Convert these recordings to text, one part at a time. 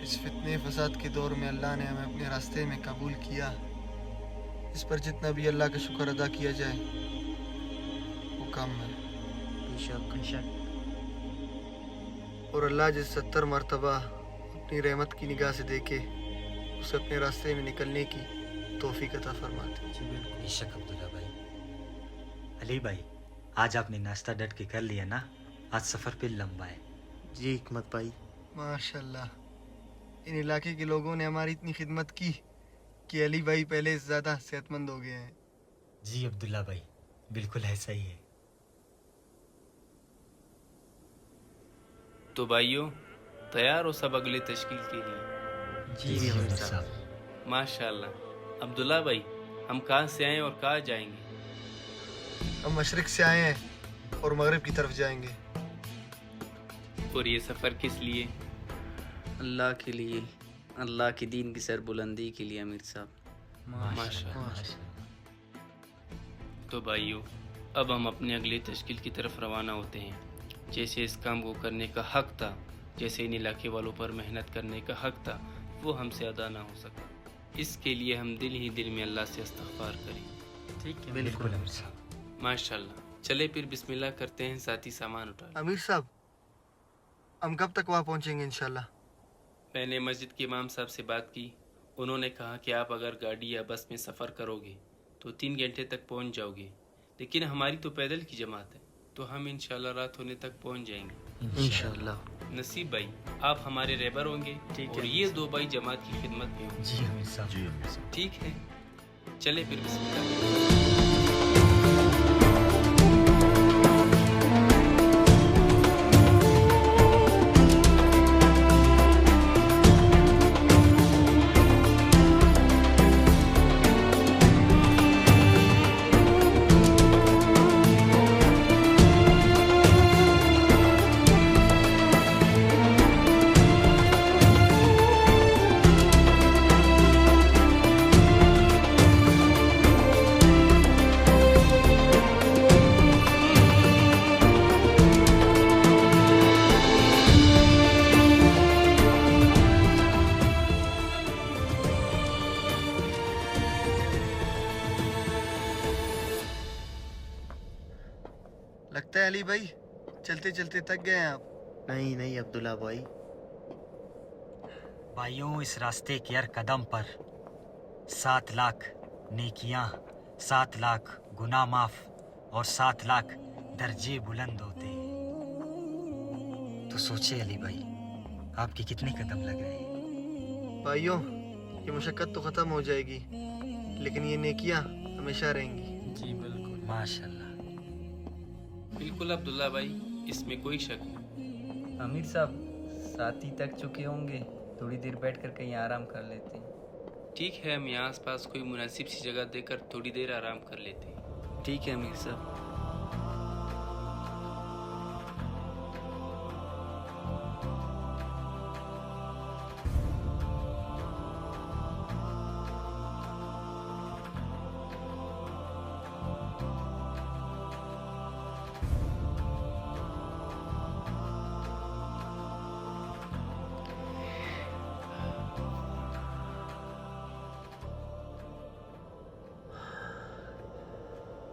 इस फितने फसाद के दौर में अल्लाह ने हमें अपने रास्ते में कबूल किया। इस पर जितना भी अल्लाह का शुक्र अदा किया जाए वो कम है। बेशक और अल्लाह जिस 70 मरतबा अपनी रहमत की निगाह से देखे उसे अपने रास्ते में निकलने की तौफीक अता फरमाते। बेशक अब्दुल्ला भाई। अली भाई, आज आपने नाश्ता डट के कर लिया ना? आज सफ़र पे लंबा है। जी हिकमत भाई। माशाल्लाह, इन इलाके के लोगों ने हमारी इतनी खिदमत की कि अली भाई पहले से ज़्यादा सेहतमंद हो गए हैं। जी अब्दुल्ला भाई, बिल्कुल ऐसा ही है। तो भाइयों, तैयार हो सब अगले तश्कील के लिए? जी अमीर साहब। माशाल्लाह। अब्दुल्ला भाई, हम कहाँ से आए और कहाँ जाएंगे? हम मशरिक से आए हैं और मगरिब की तरफ जाएंगे। और ये सफ़र किस लिए? अल्लाह के लिए, अल्लाह के दीन की सरबुलंदी के लिए अमीर साहब। माशाल्लाह। तो भाइयों, अब हम अपने अगले तश्कील की तरफ रवाना होते हैं। जैसे इस काम को करने का हक था, जैसे इन इलाके वालों पर मेहनत करने का हक था, वो हमसे अदा ना हो सका। इसके लिए हम दिल ही दिल में अल्लाह से इस्तग़फ़ार करें। ठीक है, बिल्कुल अमीर साहब। माशाल्लाह। चले फिर बिस्मिल्लाह करते हैं, साथी सामान उठा लें। अमीर साहब, हम कब तक वहाँ पहुँचेंगे इंशाल्लाह? मैंने मस्जिद के इमाम साहब से बात की। उन्होंने कहा कि आप अगर गाड़ी या बस में सफ़र करोगे तो 3 घंटे तक पहुंच जाओगे, लेकिन हमारी तो पैदल की जमात है, तो हम इंशाल्लाह रात होने तक पहुंच जाएंगे इंशाल्लाह। नसीब भाई, आप हमारे रहबर होंगे और ये 2 भाई जमात की खिदमत में होंगे। जी अमीर साहब। ठीक है, चले फिर बिस्मिल्लाह। लगता है अली भाई चलते चलते थक गए हैं आप। नहीं अब्दुल्ला भाई। भाइयों, इस रास्ते के हर कदम पर 7 लाख नेकियां, 7 लाख गुनाह माफ और 7 लाख दर्जे बुलंद होते हैं। तो सोचिए अली भाई, आपके कितने कदम लग रहे हैं? भाइयों, ये मुशक्कत तो ख़त्म हो जाएगी, लेकिन ये नेकियां हमेशा रहेंगी। जी बिल्कुल। माशाल्लाह। बिल्कुल अब्दुल्ला भाई, इसमें कोई शक नहीं। अमीर साहब, साथी तक चुके होंगे, थोड़ी देर बैठकर कहीं आराम कर लेते हैं। ठीक है, हम यहाँ आसपास कोई मुनासिब सी जगह देकर थोड़ी देर आराम कर लेते हैं। ठीक है अमीर साहब।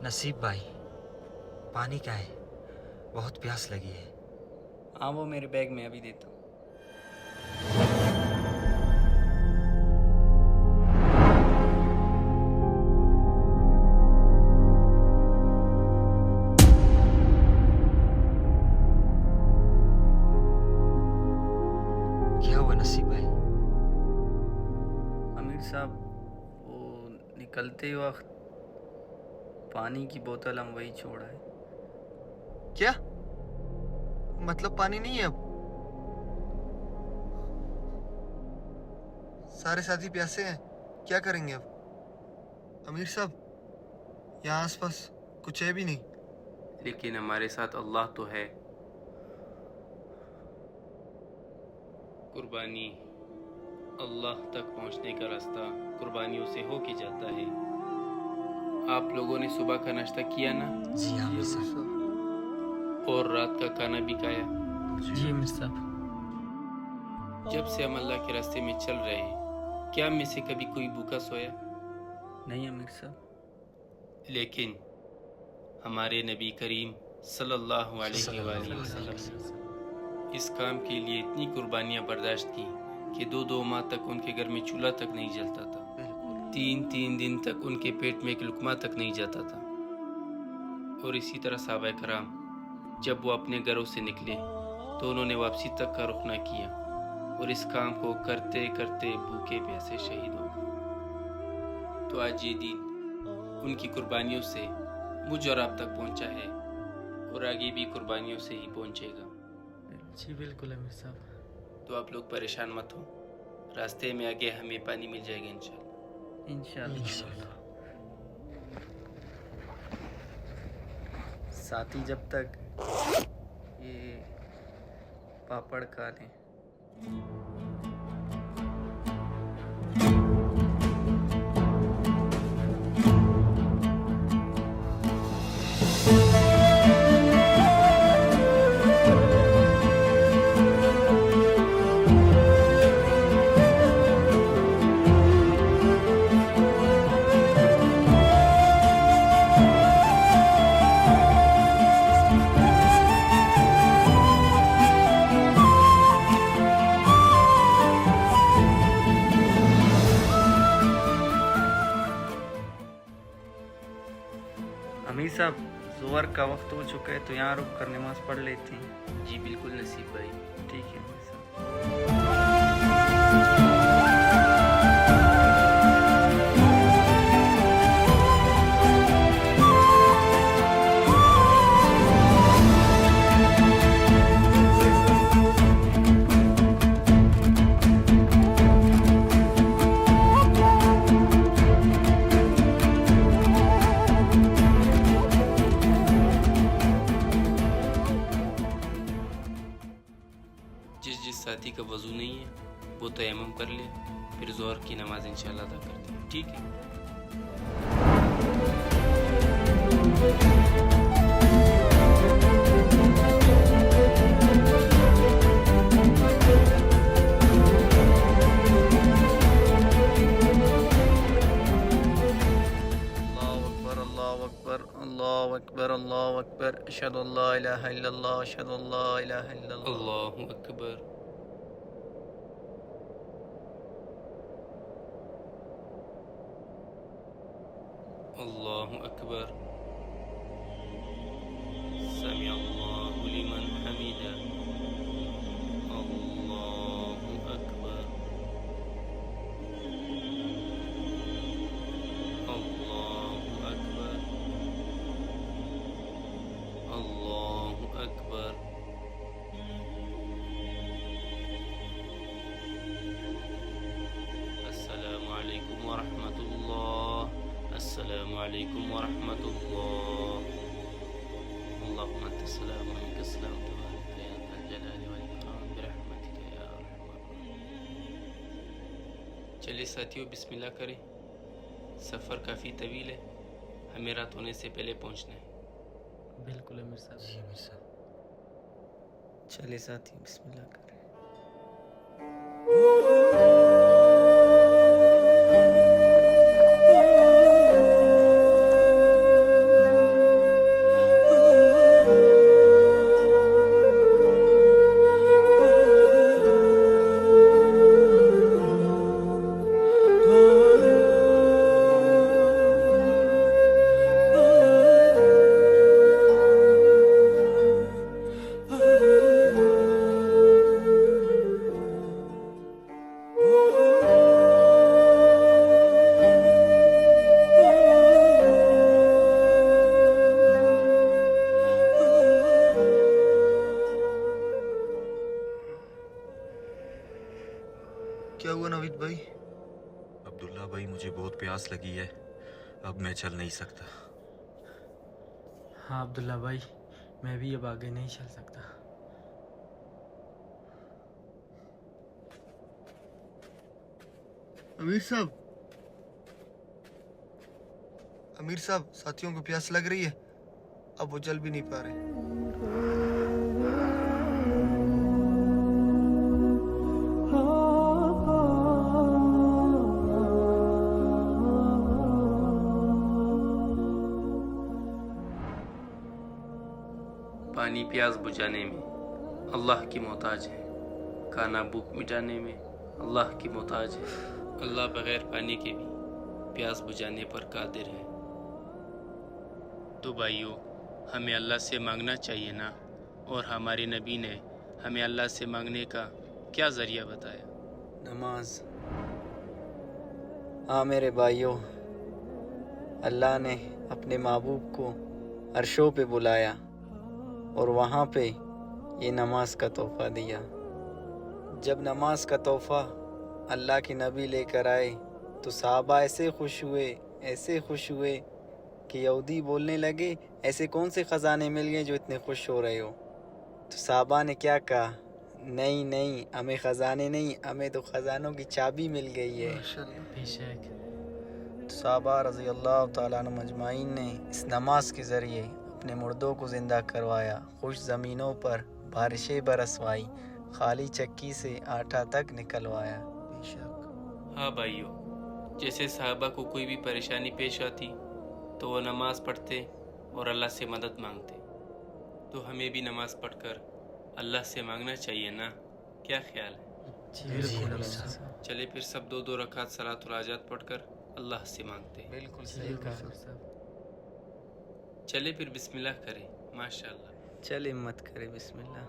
नसीब भाई, पानी का है, बहुत प्यास लगी है। हाँ, वो मेरे बैग में अभी देता हूँ। क्या हुआ नसीब भाई? अमीर साहब, वो निकलते वक्त पानी की बोतल हम वही छोड़ा है। क्या मतलब पानी नहीं है अब? सारे साथी प्यासे हैं, क्या करेंगे अब? अमीर साहब, यहाँ आसपास कुछ है भी नहीं। लेकिन हमारे साथ अल्लाह तो है। कुर्बानी, अल्लाह तक पहुंचने का रास्ता कुर्बानियों से हो के जाता है। आप लोगों ने सुबह का नाश्ता किया ना? जी हाँ अमीर साहब। और रात का खाना भी खाया? जी अमीर साहब। जब से हम अल्लाह के रास्ते में चल रहे हैं, क्या हम में से कभी कोई भूखा सोया? नहीं अमीर साहब। लेकिन हमारे नबी करीम सल्लल्लाहु अलैहि वसल्लम इस काम के लिए इतनी कुर्बानियाँ बर्दाश्त की कि 2-2 माह तक उनके घर में चूल्हा तक नहीं जलता था। 3-3 दिन तक उनके पेट में एक लुकमा तक नहीं जाता था। और इसी तरह सहाबा कराम जब वो अपने घरों से निकले तो उन्होंने वापसी तक का रुख न किया और इस काम को करते करते भूखे प्यासे शहीद हो गए। तो आज ये दिन उनकी कुर्बानियों से मुझ और आप तक पहुंचा है और आगे भी कुर्बानियों से ही पहुंचेगा। जी बिल्कुल अमीर साहब। तो आप लोग परेशान मत हो, रास्ते में आगे हमें पानी मिल जाएगा इंशाल्लाह। इंशाल्लाह। साथी जब तक ये पापड़ खा लें। अमीर साहब ज़ोहर का वक्त हो चुका है तो यहाँ रुक कर नमाज पढ़ लेते हैं। जी बिल्कुल नसीब भाई। ठीक है अमीर साहब। जिस साथी का वजू नहीं है वो तयम्मुम कर ले, फिर ज़ोहर की नमाज इंशाल्लाह अदा करते हैं। ठीक है। अल्लाहु अकबर अल्लाहु अकबर अल्लाहु अकबर अशहदु अल्ला इलाहा इल्लल्लाह अशहदु अल्ला इलाहा इल्लल्लाह। अल्लाहु अकबर। अल्लाहु अकबर। समी अल्लाहु लिमन हमीदा। अल्लाहु अकबर। अल्लाहु अकबर। अल्लाहु अकबर। अस्सलामु अलैकुम वरहमतुल्लाह। अस्सलामु अलैकुम वरहमतुल्लाह। अल्लाहुम्मा अंता अस्सलाम व मिनका अस्सलाम तबारक या ज़ल जलाली वल इकराम बिरहमतिका या अरहमर राहिमीन। चलिए साथियों बिस्मिल्लाह करें। सफ़र काफ़ी तवील है, हमें रात होने से पहले पहुंचना है। बिल्कुल अमीर साहब। जी अमीर साहब। चलिए साथी बिस्मिल्लाह करें। क्या हुआ नवीद भाई? अब्दुल्ला भाई मुझे बहुत प्यास लगी है, अब मैं चल नहीं सकता। हाँ अब्दुल्ला भाई, मैं भी अब आगे नहीं चल सकता। अमीर साहब साथियों को प्यास लग रही है, अब वो चल भी नहीं पा रहे। प्यास बुझाने में अल्लाह की मोहताज है, खाना भूख मिटाने में अल्लाह की मोहताज है। अल्लाह बगैर पानी के भी प्यास बुझाने पर कादिर है। तो भाइयों, हमें अल्लाह से मांगना चाहिए ना। और हमारे नबी ने हमें अल्लाह से मांगने का क्या ज़रिया बताया? नमाज। हाँ मेरे भाइयों, अल्लाह ने अपने महबूब को अर्शों पे बुलाया और वहाँ पे ये नमाज का तोहफ़ा दिया। जब नमाज का तोहफ़ा अल्लाह के नबी लेकर आए तो सहाबा ऐसे खुश हुए कि यहूदी बोलने लगे, ऐसे कौन से ख़जाने मिल गए जो इतने खुश हो रहे हो। तो सहाबा ने क्या कहा, नहीं हमें ख़जाने नहीं, हमें तो ख़जानों की चाबी मिल गई है। तो सहाबा रज़ी अल्लाह तआला अन्हुम अजमाइन ने इस नमाज के ज़रिए अपने मुर्दों को ज़िंदा करवाया, खुश ज़मीनों पर बारिशें बरसवाई, खाली चक्की से आटा तक निकलवाया। हाँ भाइयों, जैसे सहाबा को कोई भी परेशानी पेश आती तो वो नमाज़ पढ़ते और अल्लाह से मदद मांगते, तो हमें भी नमाज़ पढ़कर अल्लाह से मांगना चाहिए ना। क्या ख्याल है? चले फिर सब दो रकात सलातुल हाजात पढ़कर अल्लाह से मांगते हैं। बिल्कुल सही कहा। चले फिर बिस्मिल्लाह करें। माशाअल्लाह। चल हिम्मत करे, बिस्मिल्लाह।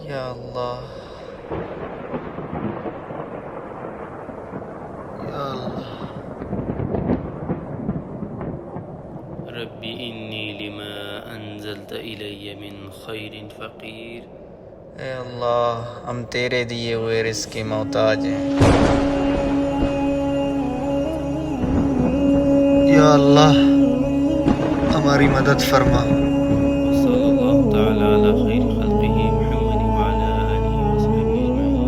या अल्लाह, या अल्लाह। रब्बी इन्नी लिमा अंज़लत इलैया मिन खैरिन फ़क़ीर। ए अल्लाह, हम तेरे दिए हुए रिज़्क़ के मोहताज हैं। या अल्लाह, हमारी मदद फरमा। सल्लल्लाहु तआला अला खैर खल्क़िही मुहम्मद व अला आलिहि व अस्हाबिही अजमईन।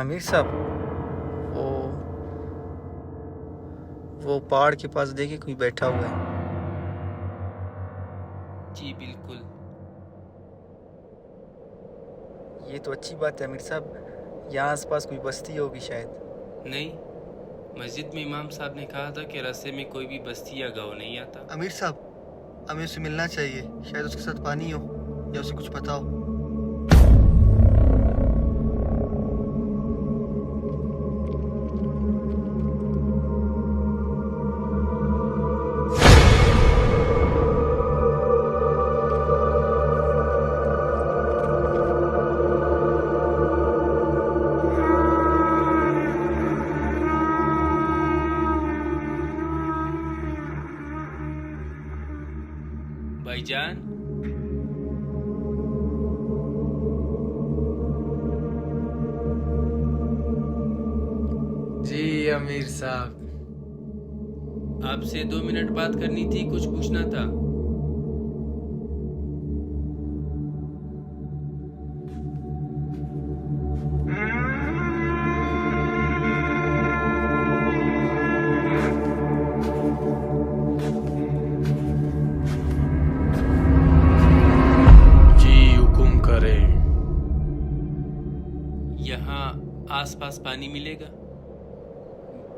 अमीर साहब, वो पहाड़ के पास देखिए, कोई बैठा हुआ है। जी बिल्कुल। ये तो अच्छी बात है अमीर साहब, यहाँ आसपास कोई बस्ती होगी शायद। नहीं, मस्जिद में इमाम साहब ने कहा था कि रास्ते में कोई भी बस्ती या गाँव नहीं आता। अमीर साहब, हमें उससे मिलना चाहिए, शायद उसके साथ पानी हो या उसे कुछ पता हो। भाईजान, जी अमीर साहब। आपसे 2 मिनट बात करनी थी, कुछ पूछना था। यहाँ आसपास पानी मिलेगा?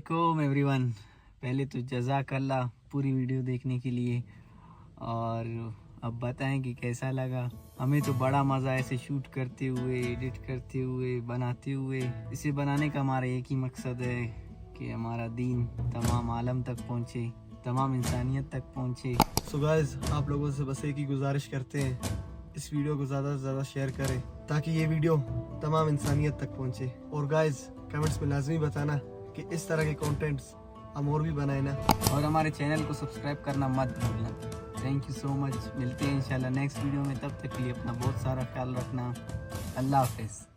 अस्सलामुअलैकुम एवरीवन। पहले तो जज़ाकल्लाह पूरी वीडियो देखने के लिए, और अब बताएं कि कैसा लगा। हमें तो बड़ा मज़ा ऐसे शूट करते हुए, एडिट करते हुए, बनाते हुए। इसे बनाने का हमारा एक ही मकसद है कि हमारा दीन तमाम आलम तक पहुँचे, तमाम इंसानियत तक पहुँचे। सो गाइस, आप लोगों से बस एक ही गुजारिश करते हैं, इस वीडियो को ज़्यादा से ज़्यादा शेयर करें ताकि ये वीडियो तमाम इंसानियत तक पहुँचे। और गाइस, कमेंट्स में लाजमी बताना कि इस तरह के कंटेंट्स हम और भी बनाए ना। और हमारे चैनल को सब्सक्राइब करना मत भूलना। Thank you so much. मिलते हैं इंशाल्लाह नेक्स्ट वीडियो में। तब तक के लिए अपना बहुत सारा ख्याल रखना। अल्लाह हाफिज़।